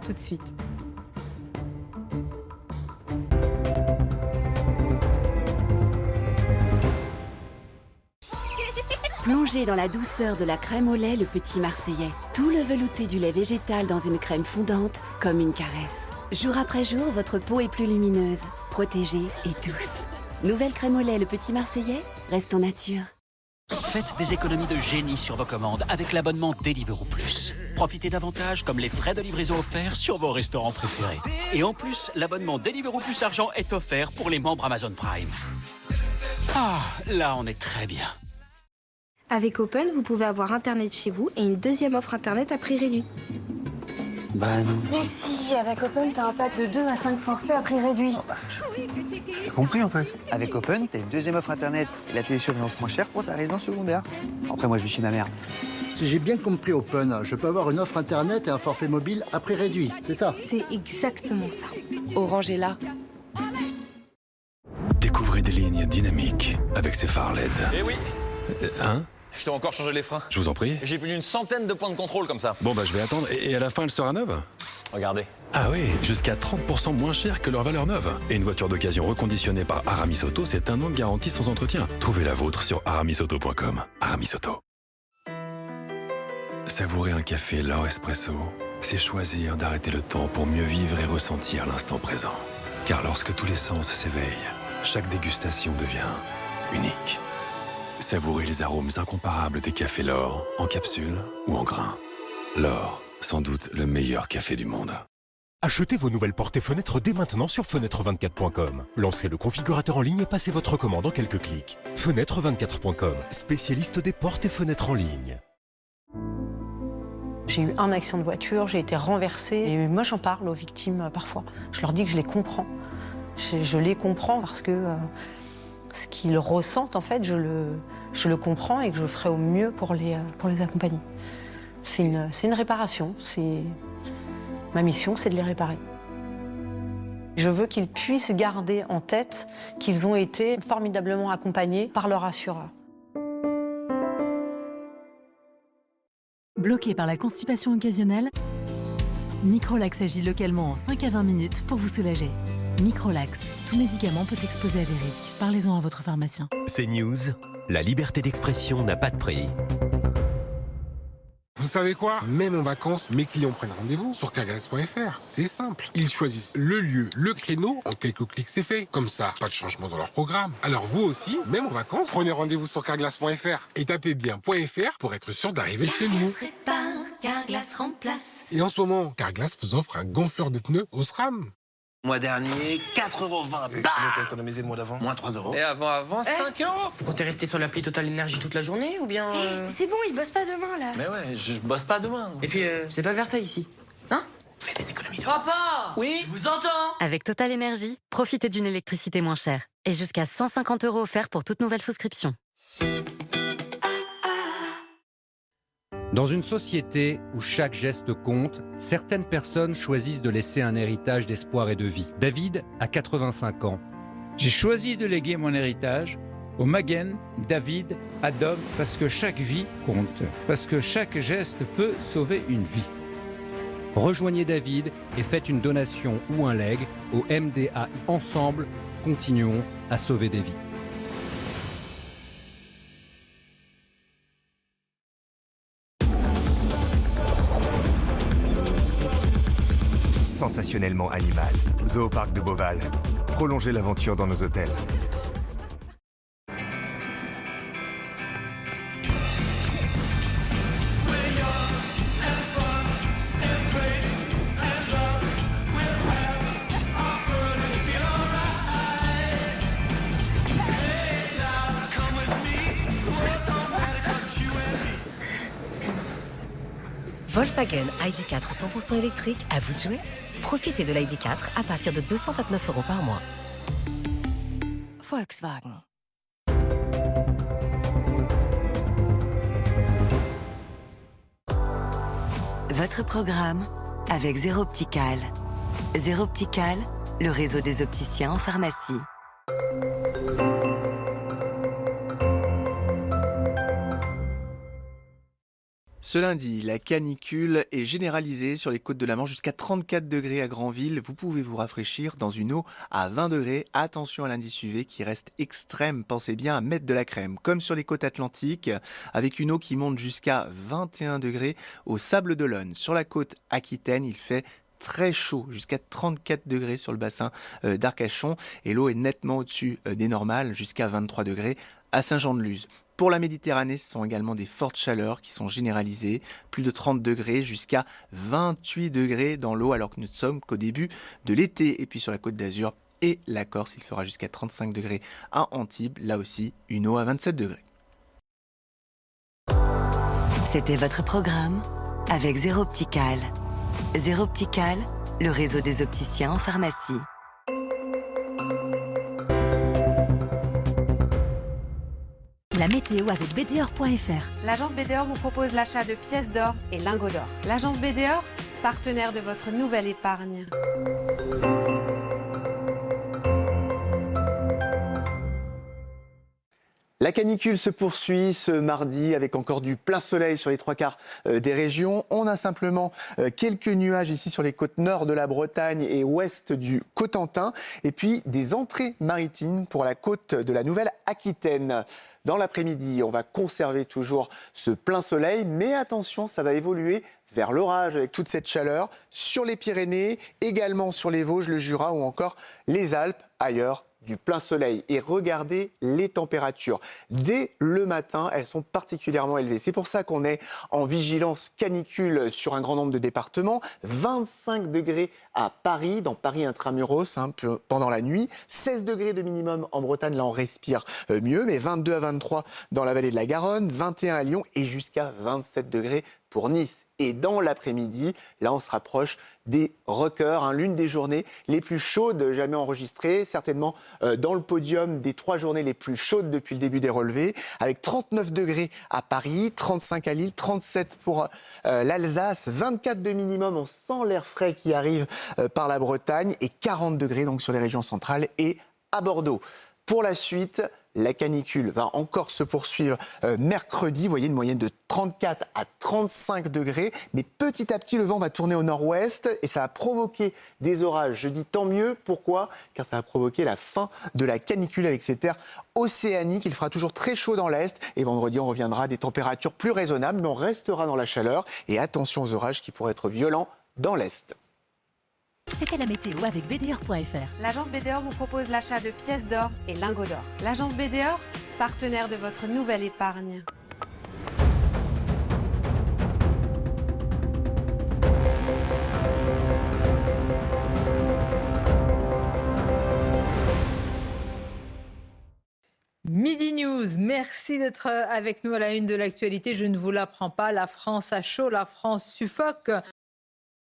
tout de suite. Plongez dans la douceur de la crème au lait Le Petit Marseillais. Tout le velouté du lait végétal dans une crème fondante, comme une caresse. Jour après jour, votre peau est plus lumineuse, protégée et douce. Nouvelle crème au lait Le Petit Marseillais, reste en nature. Faites des économies de génie sur vos commandes avec l'abonnement Deliveroo Plus. Profitez d'avantages comme les frais de livraison offerts sur vos restaurants préférés. Et en plus, l'abonnement Deliveroo Plus Argent est offert pour les membres Amazon Prime. Ah, là on est très bien. Avec Open, vous pouvez avoir Internet chez vous et une deuxième offre Internet à prix réduit. Bah non. Mais si, avec Open, t'as un pack de 2 à 5 forfaits à prix réduit. J'ai compris en fait. Avec Open, t'as une deuxième offre internet et la télésurveillance moins chère pour ta résidence secondaire. Après, moi je vis chez ma mère. Si j'ai bien compris Open, je peux avoir une offre internet et un forfait mobile à prix réduit, c'est ça? C'est exactement ça. Orange est là. Découvrez des lignes dynamiques avec ces phares LED. Eh oui, Hein? je t'ai encore changé les freins. Je vous en prie. J'ai plus d'une centaine de points de contrôle comme ça. Bon bah je vais attendre. Et à la fin elle sera neuve? Regardez. Ah oui, jusqu'à 30% moins cher que leur valeur neuve. Et une voiture d'occasion reconditionnée par Aramis Auto, c'est 1 an de garantie sans entretien. Trouvez la vôtre sur aramisauto.com. Aramis Auto. Savourer un café L'Or Espresso, c'est choisir d'arrêter le temps pour mieux vivre et ressentir l'instant présent. Car lorsque tous les sens s'éveillent, chaque dégustation devient unique. Savourez les arômes incomparables des cafés L'Or, en capsule ou en grains. L'Or, sans doute le meilleur café du monde. Achetez vos nouvelles portes et fenêtres dès maintenant sur fenêtre24.com. Lancez le configurateur en ligne et passez votre commande en quelques clics. Fenêtre24.com, spécialiste des portes et fenêtres en ligne. J'ai eu un accident de voiture, j'ai été renversée. Et moi, j'en parle aux victimes parfois. Je leur dis que je les comprends. Je les comprends parce que ce qu'ils ressentent, en fait, je le comprends et que je ferai au mieux pour les accompagner. C'est une réparation. Ma mission, c'est de les réparer. Je veux qu'ils puissent garder en tête qu'ils ont été formidablement accompagnés par leur assureur. Bloqué par la constipation occasionnelle, Microlax agit localement en 5 à 20 minutes pour vous soulager. Microlax, tout médicament peut exposer à des risques. Parlez-en à votre pharmacien. CNews, la liberté d'expression n'a pas de prix. Vous savez quoi? Même en vacances, mes clients prennent rendez-vous sur carglass.fr. C'est simple. Ils choisissent le lieu, le créneau. En quelques clics, c'est fait. Comme ça, pas de changement dans leur programme. Alors vous aussi, même en vacances, prenez rendez-vous sur carglass.fr et tapez bien .fr pour être sûr d'arriver chez nous. Carglass remplace. Et en ce moment, Carglass vous offre un gonfleur de pneus au SRAM. Mois dernier, 4,20 €. T'as économisé le mois d'avant? Moins 3 €. Et avant, 5 €. Faut compter rester sur l'appli Total Énergie toute la journée ou bien... C'est bon, ils bossent pas demain, là. Mais ouais, je bosse pas demain. Et puis, c'est pas vers ça ici. Hein? Fais des économies. Papa! Oui. Je vous entends! Avec Total Énergie, profitez d'une électricité moins chère et jusqu'à 150 € offerts pour toute nouvelle souscription. Dans une société où chaque geste compte, certaines personnes choisissent de laisser un héritage d'espoir et de vie. David a 85 ans. J'ai choisi de léguer mon héritage au Magen, David, Adam, parce que chaque vie compte, parce que chaque geste peut sauver une vie. Rejoignez David et faites une donation ou un legs au MDAI. Ensemble, continuons à sauver des vies. Sensationnellement animal. Zooparc de Beauval. Prolongez l'aventure dans nos hôtels. Volkswagen ID4 100% électrique, à vous de jouer. Profitez de l'ID4 à partir de 229 € par mois. Volkswagen. Votre programme avec Zéro Optical. Zéro Optical, le réseau des opticiens en pharmacie. Ce lundi, la canicule est généralisée sur les côtes de la Manche jusqu'à 34 degrés à Granville. Vous pouvez vous rafraîchir dans une eau à 20 degrés. Attention à l'indice UV qui reste extrême. Pensez bien à mettre de la crème, comme sur les côtes atlantiques, avec une eau qui monte jusqu'à 21 degrés au Sable d'Olonne. Sur la côte aquitaine, il fait très chaud, jusqu'à 34 degrés sur le bassin d'Arcachon. Et l'eau est nettement au-dessus des normales, jusqu'à 23 degrés à Saint-Jean-de-Luz. Pour la Méditerranée, ce sont également des fortes chaleurs qui sont généralisées, plus de 30 degrés jusqu'à 28 degrés dans l'eau, alors que nous ne sommes qu'au début de l'été. Et puis sur la Côte d'Azur et la Corse, il fera jusqu'à 35 degrés à Antibes, là aussi une eau à 27 degrés. C'était votre programme avec Zéro Optical. Zéro Optical, le réseau des opticiens en pharmacie. La météo avec BDOR.fr. L'agence BDOR vous propose l'achat de pièces d'or et lingots d'or. L'agence BDOR, partenaire de votre nouvelle épargne. La canicule se poursuit ce mardi avec encore du plein soleil sur les 3/4 des régions. On a simplement quelques nuages ici sur les côtes nord de la Bretagne et ouest du Cotentin. Et puis des entrées maritimes pour la côte de la Nouvelle-Aquitaine. Dans l'après-midi, on va conserver toujours ce plein soleil. Mais attention, ça va évoluer vers l'orage avec toute cette chaleur sur les Pyrénées, également sur les Vosges, le Jura ou encore les Alpes. Ailleurs, du plein soleil. Et regardez les températures. Dès le matin, elles sont particulièrement élevées. C'est pour ça qu'on est en vigilance canicule sur un grand nombre de départements. 25 degrés à Paris, dans Paris intramuros, pendant la nuit. 16 degrés de minimum en Bretagne, là on respire mieux, mais 22 à 23 dans la vallée de la Garonne, 21 à Lyon et jusqu'à 27 degrés pour Nice. Et dans l'après-midi, là on se rapproche des records, l'une des journées les plus chaudes jamais enregistrées, certainement dans le podium des 3 journées les plus chaudes depuis le début des relevés, avec 39 degrés à Paris, 35 à Lille, 37 pour l'Alsace, 24 de minimum, on sent l'air frais qui arrive par la Bretagne, et 40 degrés donc sur les régions centrales et à Bordeaux. Pour la suite, la canicule va encore se poursuivre mercredi. Vous voyez une moyenne de 34 à 35 degrés. Mais petit à petit, le vent va tourner au nord-ouest et ça va provoquer des orages. Je dis tant mieux. Pourquoi ? Car ça va provoquer la fin de la canicule avec ces terres océaniques. Il fera toujours très chaud dans l'est. Et vendredi, on reviendra à des températures plus raisonnables. Mais on restera dans la chaleur. Et attention aux orages qui pourraient être violents dans l'est. C'était la météo avec BDOR.fr. L'agence BDOR vous propose l'achat de pièces d'or et lingots d'or. L'agence BDOR, partenaire de votre nouvelle épargne. Midi News, merci d'être avec nous à la une de l'actualité. Je ne vous l'apprends pas, la France a chaud, la France suffoque.